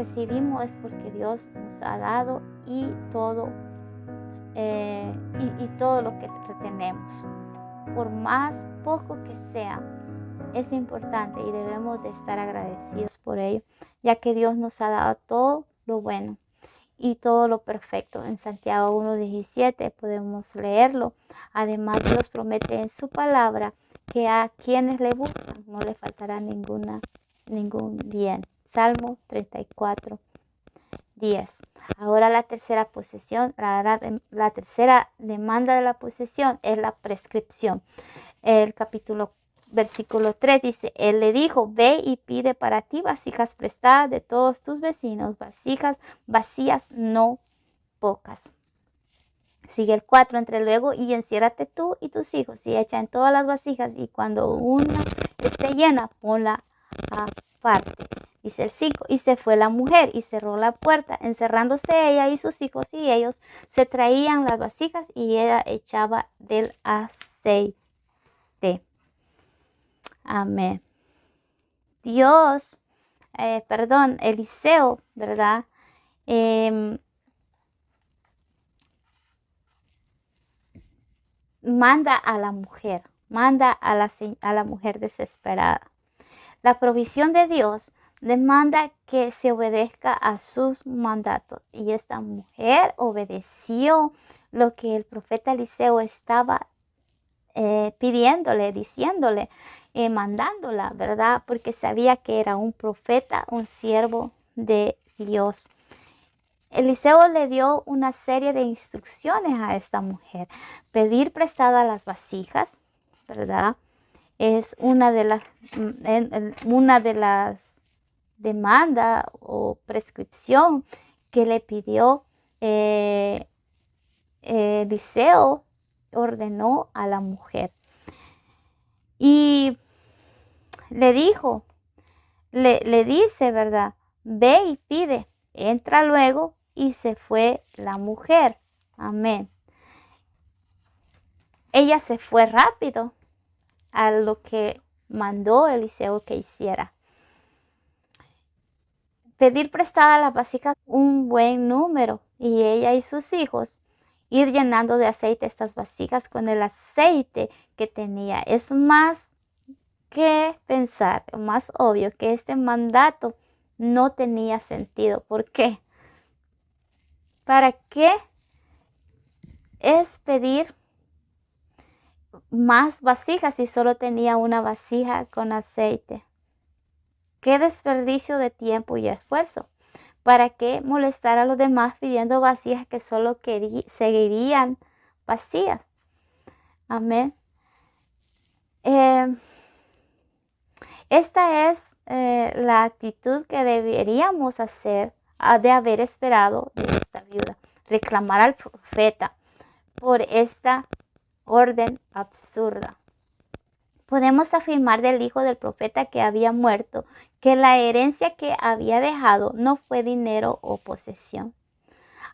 recibimos es porque Dios nos ha dado y todo lo que retenemos. Por más poco que sea, es importante y debemos de estar agradecidos por ello, ya que Dios nos ha dado todo lo bueno y todo lo perfecto. En Santiago 1:17 podemos leerlo. Además, Dios promete en su palabra que a quienes le buscan no le faltará ningún bien. Salmo 34:10. Ahora la tercera posesión, la tercera demanda de la posesión es la prescripción. El versículo 3 dice, Él le dijo, ve y pide para ti vasijas prestadas de todos tus vecinos, vasijas vacías, no pocas. Sigue el 4, entre luego y enciérrate tú y tus hijos y echa en todas las vasijas y cuando una esté llena, ponla aparte. Dice el 5, y se fue la mujer y cerró la puerta, encerrándose ella y sus hijos y ellos se traían las vasijas y ella echaba del aceite. Amén. Eliseo, ¿verdad? Manda a la mujer desesperada. La provisión de Dios demanda que se obedezca a sus mandatos. Y esta mujer obedeció lo que el profeta Eliseo estaba pidiéndole, diciéndole, mandándola, ¿verdad? Porque sabía que era un profeta, un siervo de Dios. Eliseo le dio una serie de instrucciones a esta mujer. Pedir prestadas las vasijas, ¿verdad? Es una de las demandas o prescripción que le pidió Eliseo, ordenó a la mujer. Y le dijo, le dice, ¿verdad? Ve y pide, entra luego. Y se fue la mujer. Amén. Ella se fue rápido a lo que mandó Eliseo que hiciera. Pedir prestada las vasijas un buen número y ella y sus hijos ir llenando de aceite estas vasijas con el aceite que tenía. Es más que pensar, más obvio que este mandato no tenía sentido. ¿Por qué? ¿Para qué es pedir más vasijas si solo tenía una vasija con aceite? ¡Qué desperdicio de tiempo y esfuerzo! ¿Para qué molestar a los demás pidiendo vasijas que solo seguirían vacías? Amén. Esta es la actitud que deberíamos hacer de haber esperado de esta viuda. Reclamar al profeta por esta orden absurda. Podemos afirmar del hijo del profeta que había muerto que la herencia que había dejado no fue dinero o posesión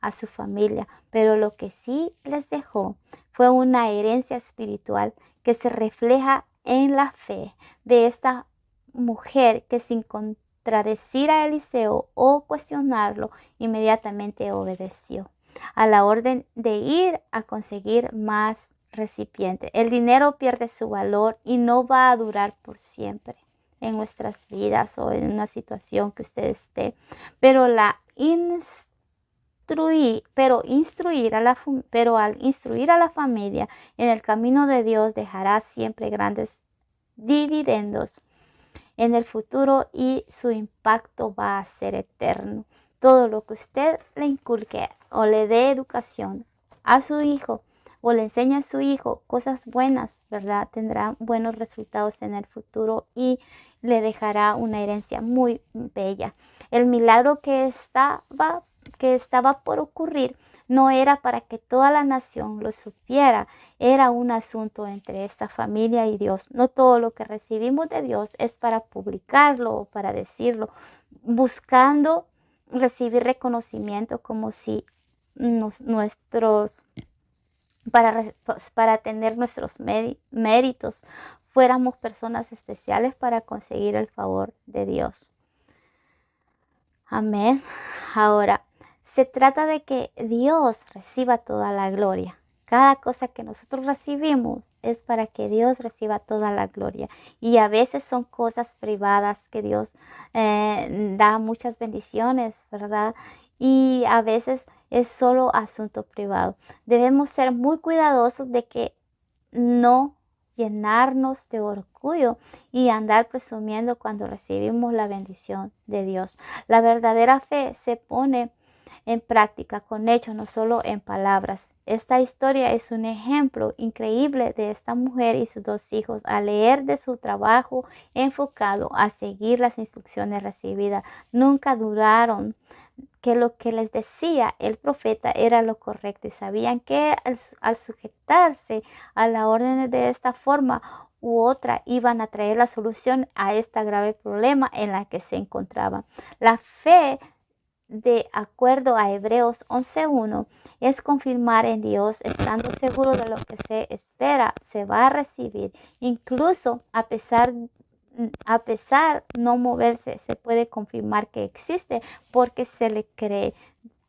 a su familia, pero lo que sí les dejó fue una herencia espiritual que se refleja en la fe de esta mujer que sin contradecir a Eliseo o cuestionarlo, inmediatamente obedeció a la orden de ir a conseguir más recipientes. El dinero pierde su valor y no va a durar por siempre en nuestras vidas o en una situación que usted esté, pero al instruir a la familia en el camino de Dios dejará siempre grandes dividendos en el futuro y su impacto va a ser eterno. Todo lo que usted le inculque o le dé educación a su hijo o le enseñe a su hijo cosas buenas, ¿verdad? Tendrá buenos resultados en el futuro y le dejará una herencia muy bella. El milagro que estaba por ocurrir no era para que toda la nación lo supiera, era un asunto entre esta familia y Dios. No todo lo que recibimos de Dios es para publicarlo o para decirlo, buscando recibir reconocimiento como si para tener nuestros méritos fuéramos personas especiales para conseguir el favor de Dios. Amén. Ahora, se trata de que Dios reciba toda la gloria. Cada cosa que nosotros recibimos es para que Dios reciba toda la gloria. Y a veces son cosas privadas que Dios da muchas bendiciones, ¿verdad? Y a veces es solo asunto privado. Debemos ser muy cuidadosos de que no llenarnos de orgullo y andar presumiendo cuando recibimos la bendición de Dios. La verdadera fe se pone en práctica con hechos, no solo en palabras. Esta historia es un ejemplo increíble de esta mujer y sus 2 hijos al leer de su trabajo enfocado a seguir las instrucciones recibidas. Nunca dudaron que lo que les decía el profeta era lo correcto y sabían que al sujetarse a la orden de esta forma u otra iban a traer la solución a este grave problema en la que se encontraban. La fe, de acuerdo a Hebreos 11:1, es confirmar en Dios, estando seguro de lo que se espera, se va a recibir, incluso a pesar no moverse, se puede confirmar que existe porque se le cree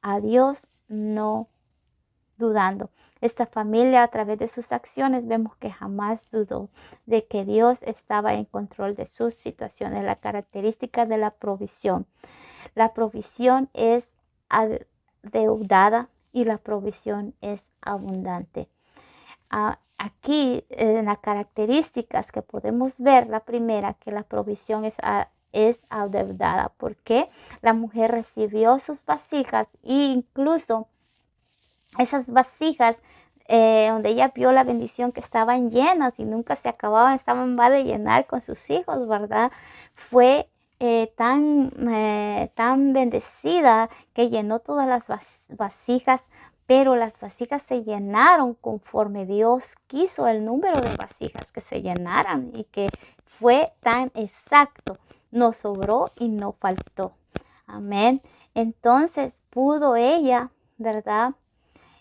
a Dios, no dudando. Esta familia, a través de sus acciones, vemos que jamás dudó de que Dios estaba en control de sus situaciones. La característica de la provisión. La provisión es adeudada y la provisión es abundante. Aquí en las características que podemos ver, la primera, que la provisión es adeudada, porque la mujer recibió sus vasijas e incluso esas vasijas donde ella vio la bendición que estaban llenas y nunca se acababan, estaban más de llenar con sus hijos, ¿verdad? Fue tan bendecida que llenó todas las vasijas, pero las vasijas se llenaron conforme Dios quiso el número de vasijas que se llenaran y que fue tan exacto, no sobró y no faltó. Amén. Entonces pudo ella, ¿verdad?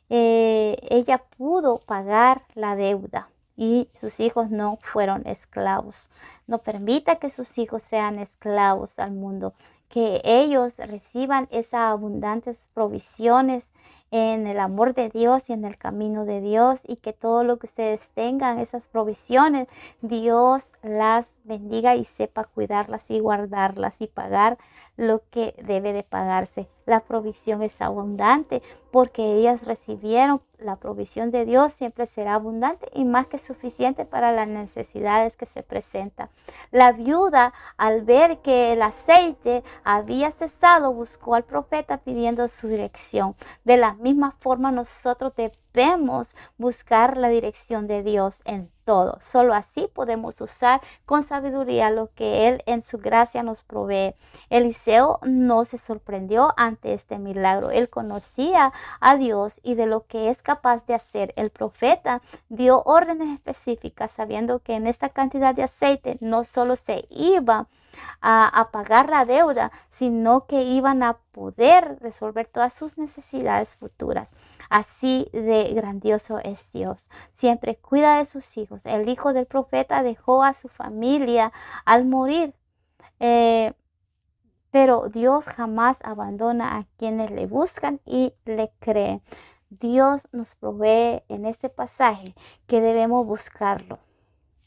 Ella pudo pagar la deuda y sus hijos no fueron esclavos. No permita que sus hijos sean esclavos al mundo, que ellos reciban esas abundantes provisiones en el amor de Dios y en el camino de Dios, y que todo lo que ustedes tengan, esas provisiones, Dios las bendiga y sepa cuidarlas y guardarlas y pagar lo que debe de pagarse. La provisión es abundante porque ellas recibieron la provisión de Dios, siempre será abundante y más que suficiente para las necesidades que se presentan. La viuda, al ver que el aceite había cesado, buscó al profeta pidiendo su dirección. De la misma forma, nosotros debemos buscar la dirección de Dios en todo. Solo así podemos usar con sabiduría lo que Él en su gracia nos provee. Eliseo no se sorprendió ante este milagro. Él conocía a Dios y de lo que es capaz de hacer. El profeta dio órdenes específicas sabiendo que en esta cantidad de aceite no solo se iba a pagar la deuda, sino que iban a poder resolver todas sus necesidades futuras. Así de grandioso es Dios. Siempre cuida de sus hijos. El hijo del profeta dejó a su familia al morir. Pero Dios jamás abandona a quienes le buscan y le creen. Dios nos provee en este pasaje que debemos buscarlo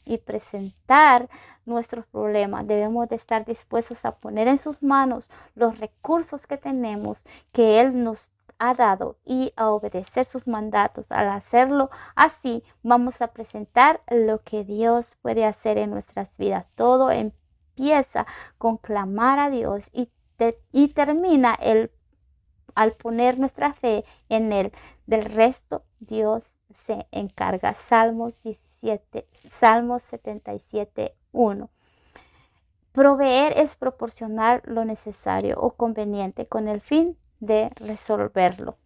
y presentar nuestros problemas. Debemos de estar dispuestos a poner en sus manos los recursos que tenemos, que Él nos ha dado, y a obedecer sus mandatos. Al hacerlo así, vamos a presentar lo que Dios puede hacer en nuestras vidas. Todo empieza con clamar a Dios y termina al poner nuestra fe en Él. Del resto, Dios se encarga. Salmos 77:1. Proveer es proporcionar lo necesario o conveniente con el fin de resolverlo.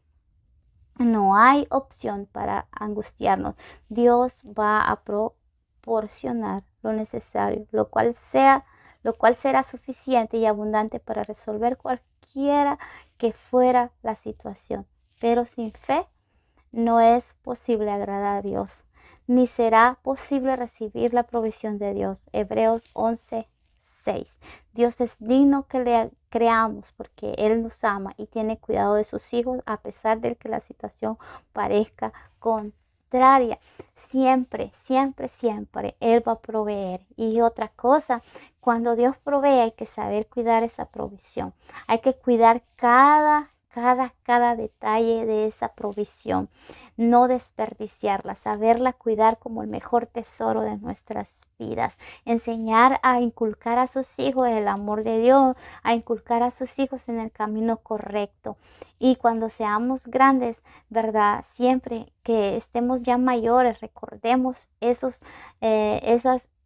No hay opción para angustiarnos. Dios va a proporcionar lo necesario, lo cual será suficiente y abundante para resolver cualquiera que fuera la situación. Pero sin fe no es posible agradar a Dios, ni será posible recibir la provisión de Dios. Hebreos 11:6. Dios es digno que creamos, porque Él nos ama y tiene cuidado de sus hijos a pesar de que la situación parezca contraria. Siempre, siempre, siempre Él va a proveer. Y otra cosa, cuando Dios provee hay que saber cuidar esa provisión. Hay que cuidar cada detalle de esa provisión, no desperdiciarla, saberla cuidar como el mejor tesoro de nuestras vidas, enseñar a inculcar a sus hijos el amor de Dios, a inculcar a sus hijos en el camino correcto. Y cuando seamos grandes, ¿verdad? Siempre que estemos ya mayores, recordemos esas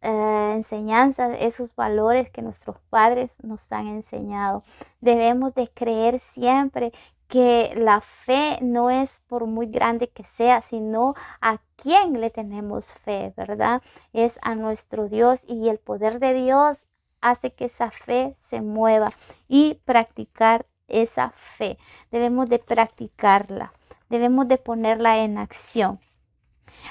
enseñanzas, esos valores que nuestros padres nos han enseñado. Debemos de creer siempre que la fe no es por muy grande que sea, sino a quién le tenemos fe, ¿verdad? Es a nuestro Dios, y el poder de Dios hace que esa fe se mueva, y practicar esa fe. Debemos de practicarla, debemos de ponerla en acción.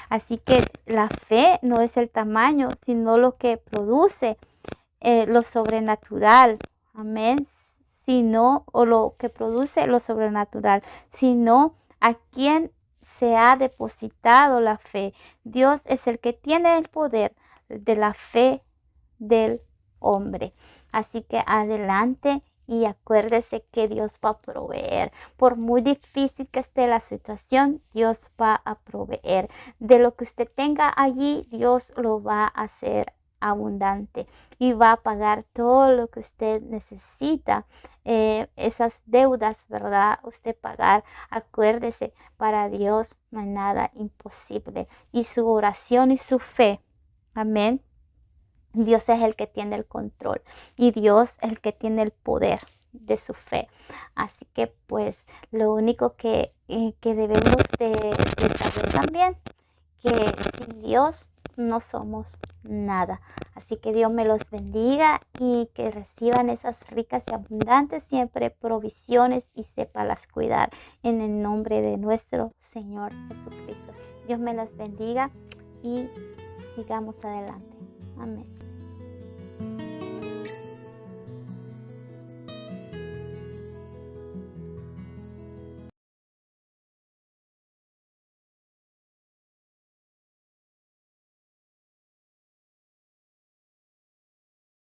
Así que la fe no es el tamaño, sino lo que produce lo sobrenatural. Amén. Sino, o lo que produce lo sobrenatural, sino a quien se ha depositado la fe. Dios es el que tiene el poder de la fe del hombre. Así que adelante y acuérdese que Dios va a proveer. Por muy difícil que esté la situación, Dios va a proveer. De lo que usted tenga allí, Dios lo va a hacer abundante y va a pagar todo lo que usted necesita. Esas deudas, ¿verdad? Usted pagar. Acuérdese, para Dios no hay nada imposible. Y su oración y su fe, amén, Dios es el que tiene el control, y Dios es el que tiene el poder de su fe. Así que pues lo único que debemos de saber también, que sin Dios no somos nada. Así que Dios me los bendiga y que reciban esas ricas y abundantes siempre provisiones y sépalas cuidar en el nombre de nuestro Señor Jesucristo. Dios me los bendiga y sigamos adelante. Amén.